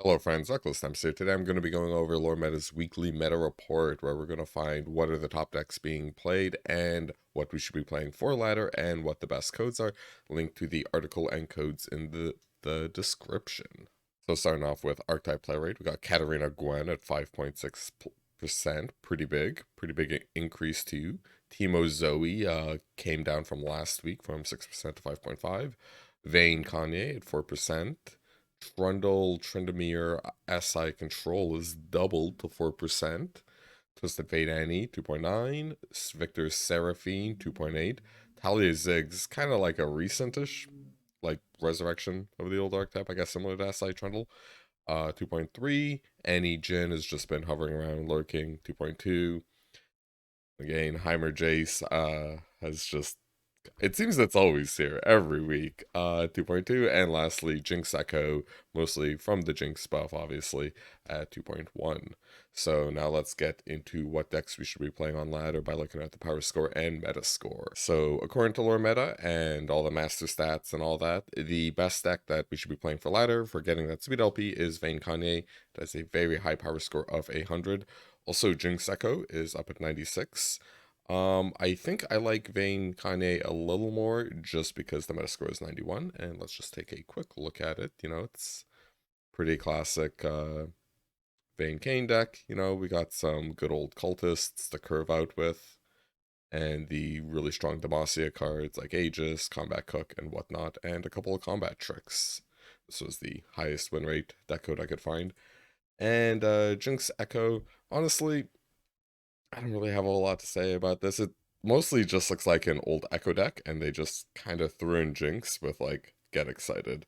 Hello friends, Reckless Times here. Today I'm going to be going over Lor-Meta's weekly meta report where we're going to find what are the top decks being played and what we should be playing for ladder and what the best codes are. Link to the article and codes in the description. So starting off with archetype play rate, we got Katarina Gwen at 5.6%, pretty big increase too. Timo Zoe came down from last week from 6% to 5.5. Vayne Kanye at 4%. Trundle Trindamere SI Control is doubled to 4%. Twisted Fate Annie 2.9. Victor Seraphine 2.8. Talia Ziggs kind of like a recentish like resurrection of the old archetype, I guess similar to SI Trundle. 2.3. Annie Jin has just been hovering around lurking 2.2. Again, Heimer Jace has just it seems that's always here every week. 2.2, and lastly, Jinx Echo, mostly from the Jinx buff, obviously, at 2.1. So now let's get into what decks we should be playing on ladder by looking at the power score and meta score. So according to Lor-Meta and all the master stats and all that, the best deck that we should be playing for ladder for getting that speed LP is Vayne Kanye. It has a very high power score of 100. Also, Jinx Echo is up at 96. I think I like Vayne Kanye a little more just because the Metascore is 91, and let's just take a quick look at it. It's pretty classic Vayne Kane deck. We got some good old cultists to curve out with, and the really strong Demacia cards like Aegis, Combat Cook, and whatnot, and a couple of combat tricks. This was the highest win rate deck code I could find. And Jinx Echo, honestly, I don't really have a lot to say about this. It mostly just looks like an old Echo deck, and they just kind of threw in Jinx with like get excited.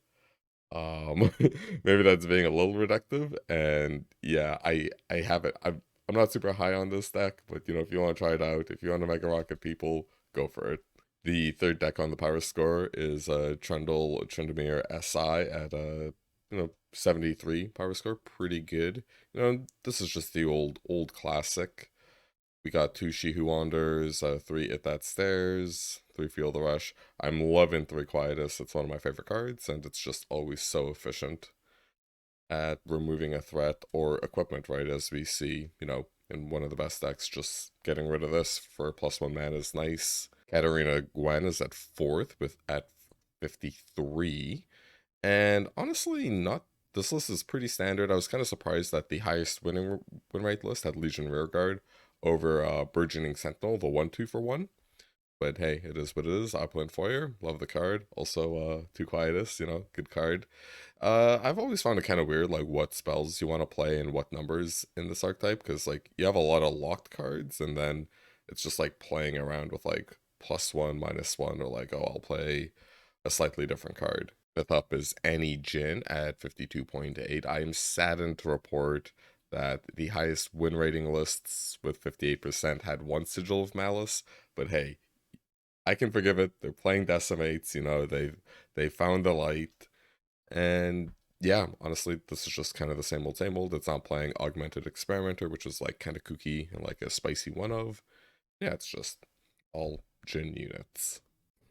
Maybe that's being a little reductive, and yeah, I have it. I'm not super high on this deck, but if you want to try it out, if you want to Mega Rocket people, go for it. The third deck on the power score is Trundle Trindamere SI at 73 power score, pretty good. This is just the old classic. We got two She Who Wanders, three It That Stares, three Feel the Rush. I'm loving three Quietus. It's one of my favorite cards, and it's just always so efficient at removing a threat or equipment, right? As we see, in one of the best decks, just getting rid of this for +1 mana is nice. Katarina Gwen is at fourth with at 53. And honestly, not this list is pretty standard. I was kind of surprised that the highest win rate list had Legion Rearguard over Burgeoning Sentinel, the 1-2 for 1. But hey, it is what it is. Opulent Foyer, love the card. Also, Two Quietus, good card. I've always found it kind of weird, like what spells you want to play and what numbers in this archetype, because like you have a lot of locked cards, and then it's just like playing around with like +1, -1, or like, oh, I'll play a slightly different card. Fifth up is Annie Jin at 52.8. I am saddened to report that the highest win rating lists with 58% had one Sigil of Malice, but hey, I can forgive it. They're playing Decimates, they found the light, and yeah, honestly, this is just kind of the same old, same old. It's not playing Augmented Experimenter, which is like kind of kooky and like a spicy one of. Yeah, it's just all Jin units.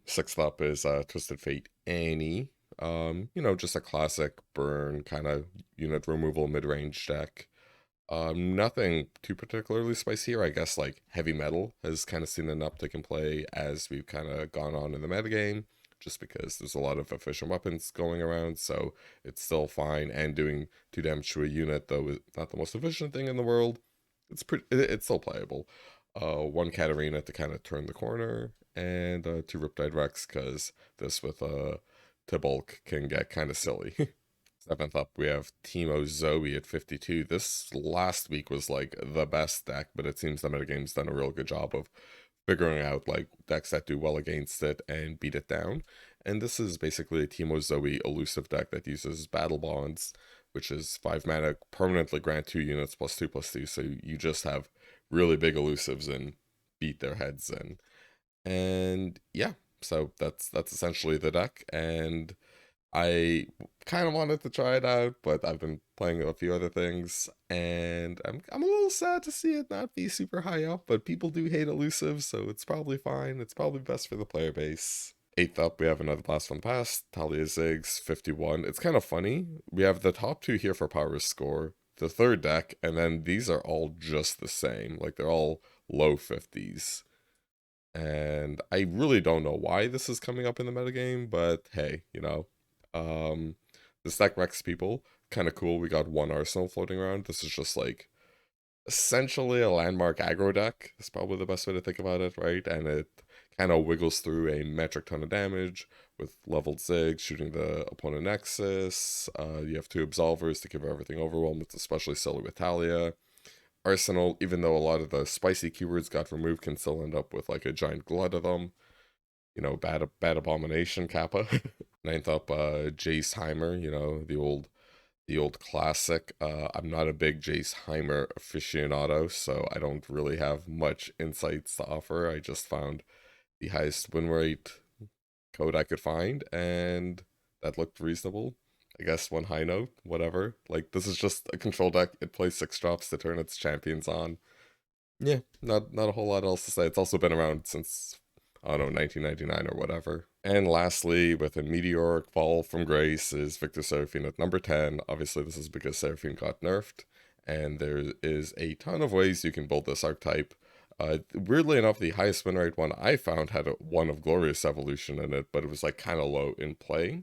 Sixth up is Twisted Fate Annie. Just a classic burn kind of unit removal mid-range deck. Nothing too particularly spicy here. I guess like heavy metal has kind of seen an uptick in play as we've kind of gone on in the metagame, just because there's a lot of efficient weapons going around, so it's still fine. And doing 2 damage to a unit, though, is not the most efficient thing in the world. It's still playable. One Katarina to kind of turn the corner, and two Riptide Rex, because this with Tibulk can get kind of silly. Seventh up, we have Timo Zoe at 52. This last week was like the best deck, but it seems the metagame's done a real good job of figuring out like decks that do well against it and beat it down. And this is basically a Timo Zoe elusive deck that uses Battle Bonds, which is 5 mana, permanently grant 2 units +2/+2. So you just have really big elusives and beat their heads in. And yeah, so that's essentially the deck. And I kind of wanted to try it out, but I've been playing a few other things, and I'm a little sad to see it not be super high up. But people do hate elusive, so it's probably fine. It's probably best for the player base. Eighth up, we have another blast from the past, Talia Ziggs, 51. It's kind of funny. We have the top two here for power score, the third deck, and then these are all just the same. Like they're all low 50s. And I really don't know why this is coming up in the metagame, but hey, Um this deck wrecks people. Kind of cool. We got one arsenal floating around. This is just like essentially a landmark aggro deck. Is probably the best way to think about it, right? And it kind of wiggles through a metric ton of damage with leveled Zig, shooting the opponent Nexus. You have two Absolvers to give everything overwhelm. It's especially silly with Talia. Arsenal, even though a lot of the spicy keywords got removed, can still end up with like a giant glut of them. Bad abomination Kappa. Ninth up, Jace Heimer, the old classic. I'm not a big Jace Heimer aficionado, so I don't really have much insights to offer. I just found the highest win rate code I could find, and that looked reasonable. I guess one high note, whatever. Like this is just a control deck. It plays 6 drops to turn its champions on. Yeah, not a whole lot else to say. It's also been around since I don't know 1999 or whatever. And lastly, with a meteoric fall from grace, is Victor Seraphine at number 10. Obviously, this is because Seraphine got nerfed, and there is a ton of ways you can build this archetype. Weirdly enough, the highest win rate one I found had one of Glorious Evolution in it, but it was like kind of low in play.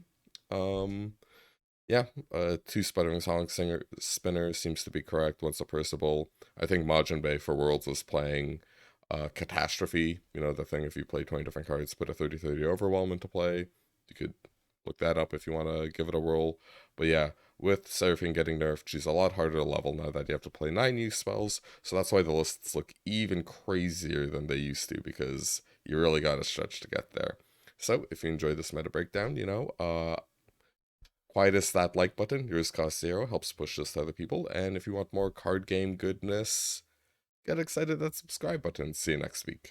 Um, yeah, two Sputtering Sonic Singer Spinner seems to be correct. Once a Percival. I think Majin Bay for Worlds was playing Catastrophe. The thing if you play 20 different cards, put a 30/30 Overwhelm into play. You could look that up if you want to give it a whirl. But yeah, with Seraphine getting nerfed, she's a lot harder to level now that you have to play 9 use spells. So that's why the lists look even crazier than they used to, because you really got to stretch to get there. So if you enjoyed this meta breakdown, quietest that like button. Yours costs 0, helps push this to other people. And if you want more card game goodness, get excited that subscribe button. See you next week.